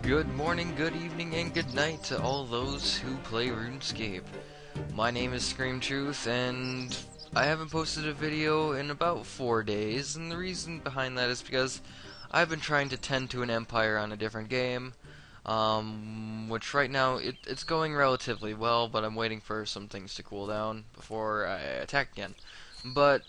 Good morning, good evening, and good night to all those who play RuneScape. My name is Scream Truth, and I haven't posted a video in about 4 days, and the reason behind that is because I've been trying to tend to an empire on a different game, which right now it's going relatively well, but I'm waiting for some things to cool down before I attack again. But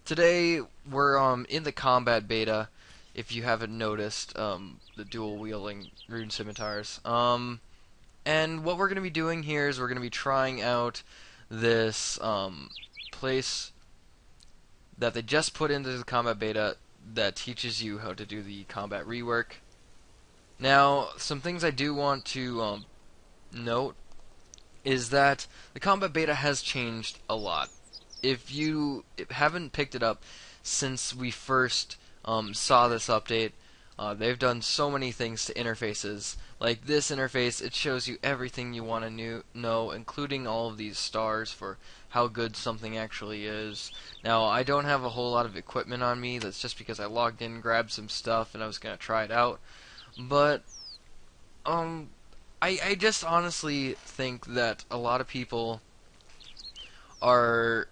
today we're in the combat beta, if you haven't noticed, the dual wielding rune scimitars. And what we're going to be doing here is we're going to be trying out this place that they just put into the combat beta that teaches you how to do the combat rework. Now, some things I do want to note is that the combat beta has changed a lot. If you haven't picked it up since we first saw this update, they've done so many things to interfaces. Like this interface, it shows you everything you want to know, including all of these stars for how good something actually is. Now, I don't have a whole lot of equipment on me. That's just because I logged in, grabbed some stuff, and I was going to try it out. But, I just honestly think that a lot of people are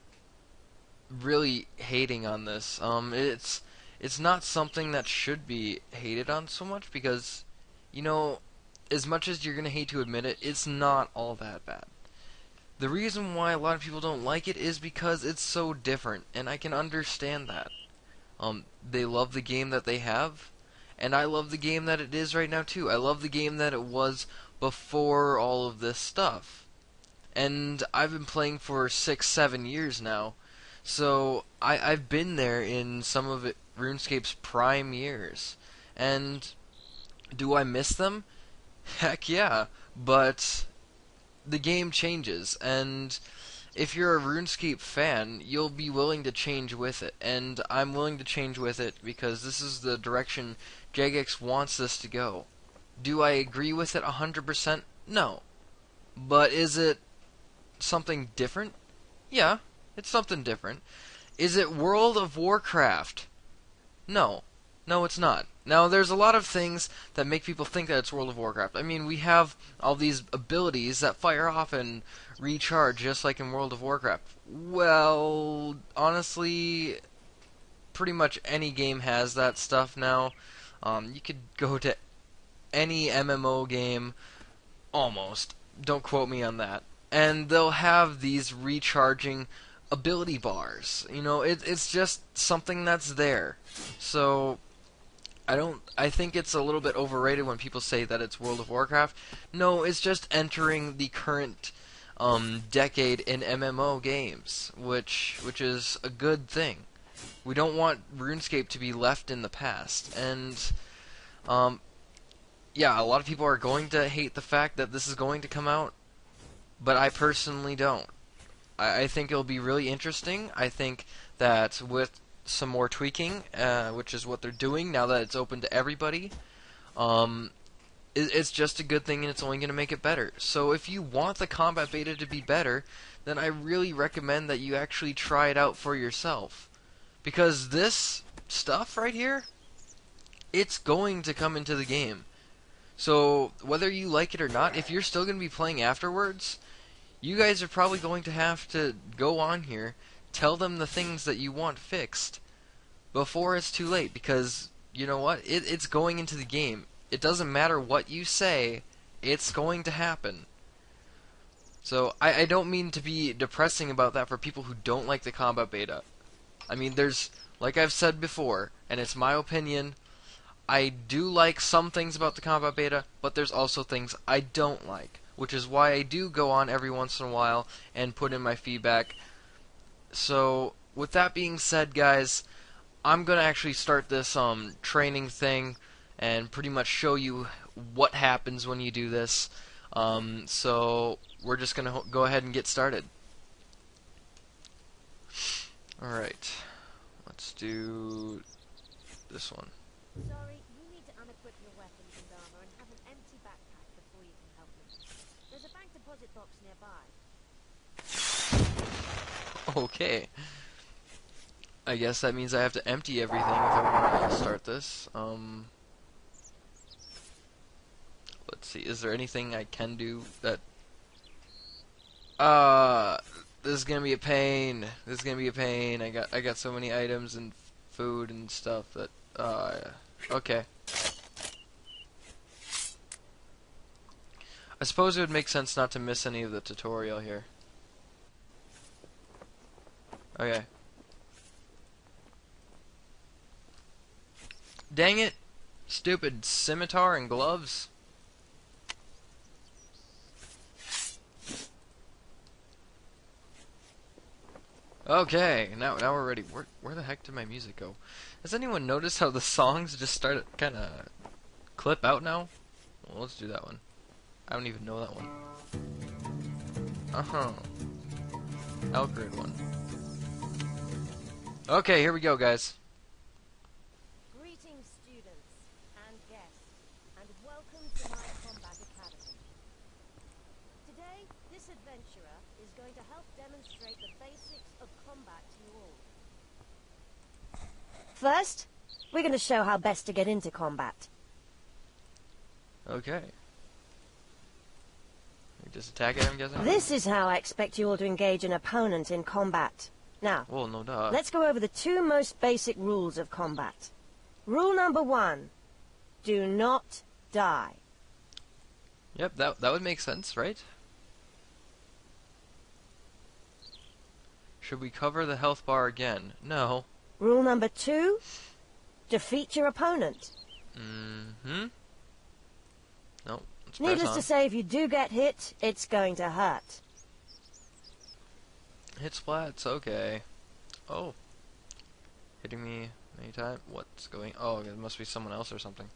really hating on this. It's not something that should be hated on so much because, you know, as much as you're gonna hate to admit it, it's not all that bad. The reason why a lot of people don't like it is because it's so different, and I can understand that. They love the game that they have, and I love the game that it is right now too. I love the game that it was before all of this stuff. And I've been playing for 6-7 years now. So I've been there in some of RuneScape's prime years. And do I miss them? Heck yeah. But the game changes, and if you're a RuneScape fan, you'll be willing to change with it. And I'm willing to change with it because this is the direction Jagex wants this to go. Do I agree with it 100%? No. But is it something different? Yeah. It's something different. Is it World of Warcraft? No. No, it's not. Now, there's a lot of things that make people think that it's World of Warcraft. I mean, we have all these abilities that fire off and recharge just like in World of Warcraft. Well, honestly, pretty much any game has that stuff now. You could go to any MMO game, almost. Don't quote me on that. And they'll have these recharging ability bars. You know, it's just something that's there. So I think it's a little bit overrated when people say that it's World of Warcraft. No, it's just entering the current decade in MMO games, which is a good thing. We don't want RuneScape to be left in the past. And yeah, a lot of people are going to hate the fact that this is going to come out, but I personally don't. I think it'll be really interesting. I think that with some more tweaking, which is what they're doing now that it's open to everybody, it's just a good thing, and it's only going to make it better. So if you want the combat beta to be better, then I really recommend that you actually try it out for yourself. Because this stuff right here, it's going to come into the game. So whether you like it or not, if you're still going to be playing afterwards, you guys are probably going to have to go on here, tell them the things that you want fixed before it's too late, because you know what? It's going into the game. It doesn't matter what you say, it's going to happen. So I don't mean to be depressing about that for people who don't like the combat beta. I mean, there's, like I've said before, and it's my opinion, I do like some things about the combat beta, but there's also things I don't like, which is why I do go on every once in a while and put in my feedback. So, with that being said, guys, I'm going to actually start this training thing and pretty much show you what happens when you do this. So, we're just going to go ahead and get started. Alright, let's do this one. Sorry, you need to unequip your weapons and armor and have an empty backpack before you can help me. There's a bank deposit box nearby. Okay. I guess that means I have to empty everything if I want to start this. Let's see. Is there anything I can do that? This is gonna be a pain. This is gonna be a pain. I got so many items and food and stuff that. Okay. I suppose it would make sense not to miss any of the tutorial here. Okay. Dang it! Stupid scimitar and gloves. Okay, now we're ready. Where the heck did my music go? Has anyone noticed how the songs just started kind of clip out now? Well, let's do that one. I don't even know that one. Uh-huh. Algrid one. Okay, here we go, guys. Greetings, students and guests, and welcome to my combat academy. Today, this adventurer is going to help demonstrate the basics of combat to you all. First, we're going to show how best to get into combat. Okay. We just attack it, I'm guessing? This is how I expect you all to engage an opponent in combat. Now, Well, no duh. let's go over the two most basic rules of combat. Rule number 1, do not die. Yep, that would make sense, right? Should we cover the health bar again? No. Rule number 2, defeat your opponent. Mm-hmm. No, let's press Needless on. to say, if you do get hit, it's going to hurt. Hit splats, okay. Oh. Hitting me many times? What's going... Oh, it must be someone else or something.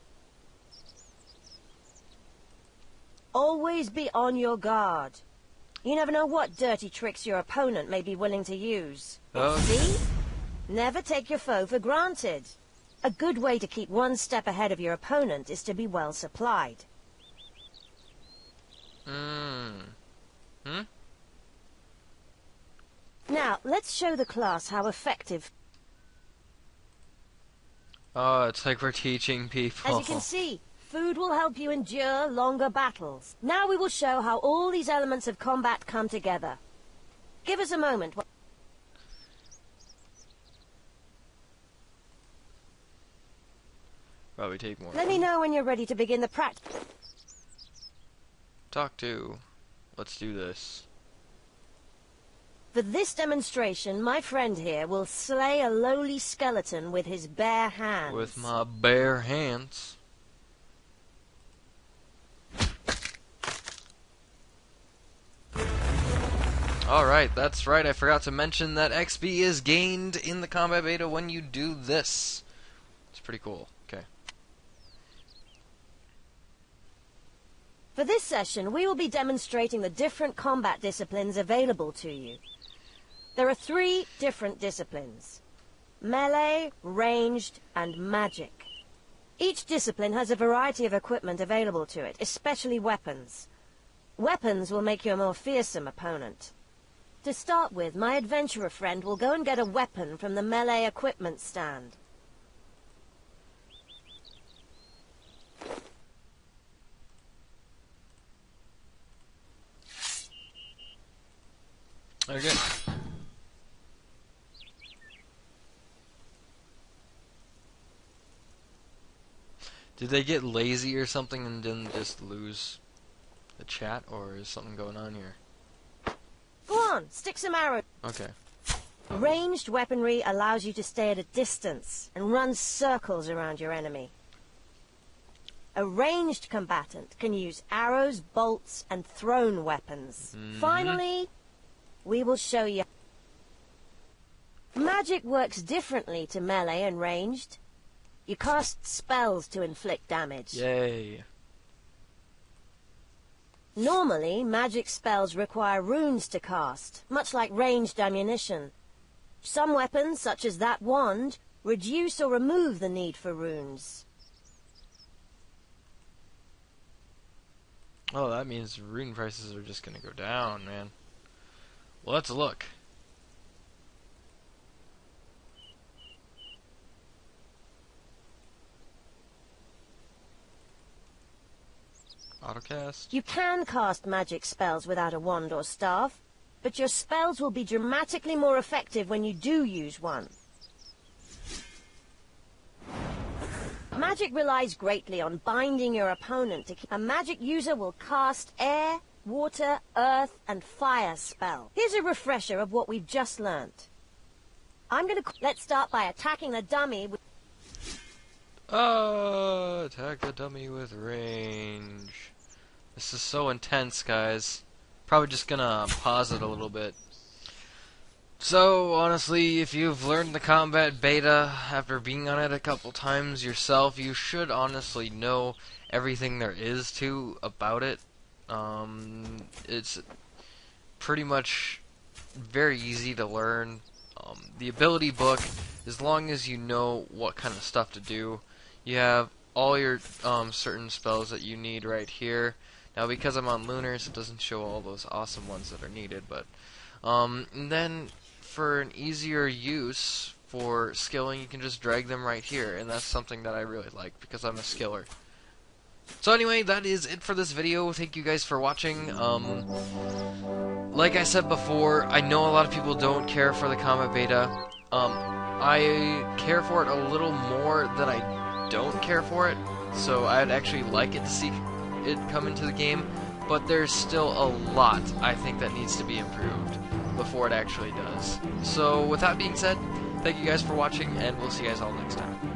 Always be on your guard. You never know what dirty tricks your opponent may be willing to use. Okay. See? Never take your foe for granted. A good way to keep one step ahead of your opponent is to be well supplied. Hmm? Now, let's show the class how effective. Oh, it's like we're teaching people. As you can see, food will help you endure longer battles. Now we will show how all these elements of combat come together. Give us a moment. Probably take more. Let me know when you're ready to begin the practice. Talk to. Let's do this. For this demonstration, my friend here will slay a lowly skeleton with his bare hands. With my bare hands. Alright, that's right. I forgot to mention that XP is gained in the combat beta when you do this. It's pretty cool. Okay. For this session, we will be demonstrating the different combat disciplines available to you. There are 3 different disciplines: melee, ranged, and magic. Each discipline has a variety of equipment available to it, especially weapons. Weapons will make you a more fearsome opponent. To start with, my adventurer friend will go and get a weapon from the melee equipment stand. Okay. Did they get lazy or something and then just lose the chat, or is something going on here? Go on, stick some arrows. Okay. Ranged weaponry allows you to stay at a distance and run circles around your enemy. A ranged combatant can use arrows, bolts, and thrown weapons. Finally, we will show you. Magic works differently to melee and ranged. You cast spells to inflict damage. Yay. Normally, magic spells require runes to cast, much like ranged ammunition. Some weapons, such as that wand, reduce or remove the need for runes. Oh, that means rune prices are just gonna go down, man. Well, let's look. Autocast. You can cast magic spells without a wand or staff, but your spells will be dramatically more effective when you do use one. Magic relies greatly on binding your opponent to keep. A magic user will cast air, water, earth, and fire spell. Here's a refresher of what we've just learnt. Let's start by attacking the dummy with... Attack the dummy with range. This is so intense, guys. Probably just gonna pause it a little bit. So, honestly, if you've learned the combat beta after being on it a couple times yourself, you should honestly know everything there is to about it. It's pretty much very easy to learn. The ability book, as long as you know what kind of stuff to do, you have all your certain spells that you need right here. Now, because I'm on Lunars, it doesn't show all those awesome ones that are needed, but and then for an easier use for skilling, you can just drag them right here, and that's something that I really like because I'm a skiller. So anyway, that is it for this video. Thank you guys for watching. Like I said before, I know a lot of people don't care for the combat beta. I care for it a little more than I don't care for it, so I'd actually like it to see it come into the game, but there's still a lot I think that needs to be improved before it actually does. So with that being said, thank you guys for watching, and we'll see you guys all next time.